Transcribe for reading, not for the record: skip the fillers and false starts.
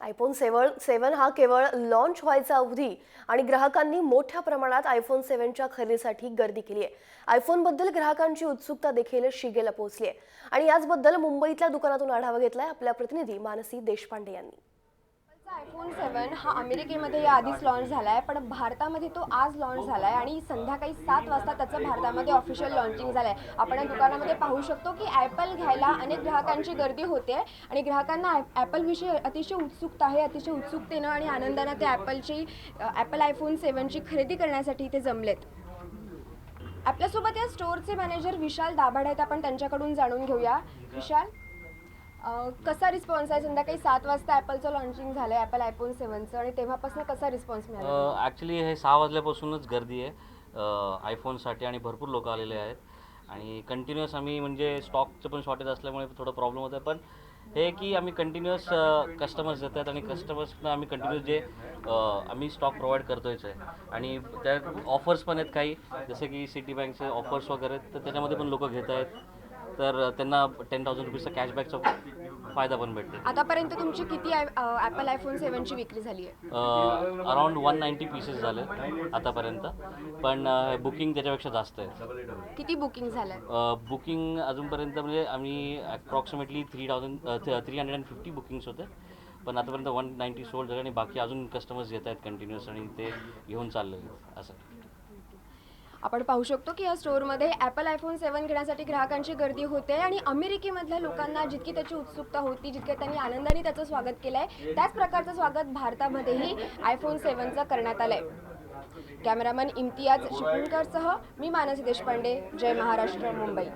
iPhone 7 हा केवळ launch व्हायचा अवधी आणि ग्राहकांनी मोठ्या प्रमाणात iPhone 7च्या खरेदीसाठी गर्दी केली आहे। iPhoneबद्दल ग्राहकांची उत्सुकता देखील शिगेला पोहोचली आहे आणि याचबद्दल मुंबईतल्या दुकानातून आढावा घेतलाय आपल्या प्रतिनिधी मानसी देशपांडे यांनी। iPhone 7 हा अमेरिकेमध्ये याआधीच लॉन्च झालाय, पण भारतामध्ये तो आज लॉन्च झालाय आणि संध्याकाळी 7 वाजता त्याचं भारतामध्ये ऑफिशियल लॉन्चिंग झालंय। आपण दुकानामध्ये पाहू शकतो की ॲपल घ्यायला अनेक ग्राहकांची गर्दी होते आणि ग्राहकांना ॲपलविषयी अतिशय उत्सुकता आहे। अतिशय उत्सुकतेनं आणि आनंदानं ते ॲपल iPhone 7 ची खरेदी करण्यासाठी इथे जमलेत। आपल्यासोबत या स्टोअरचे मॅनेजर विशाल दाभाड आहेत, आपण त्यांच्याकडून जाणून घेऊया। विशाल, कसा रिस्पॉन्स आहे? संध्याकाळी 7 वाजता ॲपलचं लॉन्चिंग झालं आहे ॲपल iPhone 7चं आणि तेव्हापासून कसा रिस्पॉन्स मिळाला? ॲक्च्युली हे 6 वाजल्यापासूनच गर्दी आहे आयफोनसाठी आणि भरपूर लोक आलेले आहेत आणि कंटिन्युअस आम्ही म्हणजे स्टॉकचं पण शॉर्टेज असल्यामुळे थोडं प्रॉब्लेम होतं आहे, पण हे की आम्ही कंटिन्युअस कस्टमर्स येतात आणि कस्टमर्सना आम्ही कंटिन्युअस जे आम्ही स्टॉक प्रोव्हाइड करतोयच आहे आणि त्या ऑफर्स पण आहेत काही, जसे की सिटी बँकचे ऑफर्स वगैरे, तर त्याच्यामध्ये पण लोक घेत आहेत, तर त्यांना 10,000 रुपीजचा कॅशबॅकचा फायदा पण भेटतो। आतापर्यंत तुमची किती ॲपल iPhone 7 ची विक्री झाली आहे? अराउंड 190 पीसेस झाले आतापर्यंत, पण बुकिंग त्याच्यापेक्षा जास्त आहे। किती बुकिंग झालंय? बुकिंग अजूनपर्यंत म्हणजे आम्ही अप्रॉक्सिमेटली 350 बुकिंग्स होते, पण आतापर्यंत 190 सोल्ड झाले आणि बाकी अजून कस्टमर्स येत आहेत कंटिन्युअस आणि ते घेऊन चालले असं। आपण पाहू शकतो की या स्टोअरमध्ये ॲपल iPhone 7 घेण्यासाठी ग्राहकांची गर्दी होते आणि अमेरिकेमधल्या लोकांना जितकी त्याची उत्सुकता होती, जितके त्यांनी आनंदाने त्याचं स्वागत केलंय, त्याच प्रकारचं स्वागत भारतामध्येही iPhone 7चं करण्यात आलंय। कॅमेरामन इम्तियाज शिपुणकरसह मी मानसी देशपांडे, जय महाराष्ट्र, मुंबई।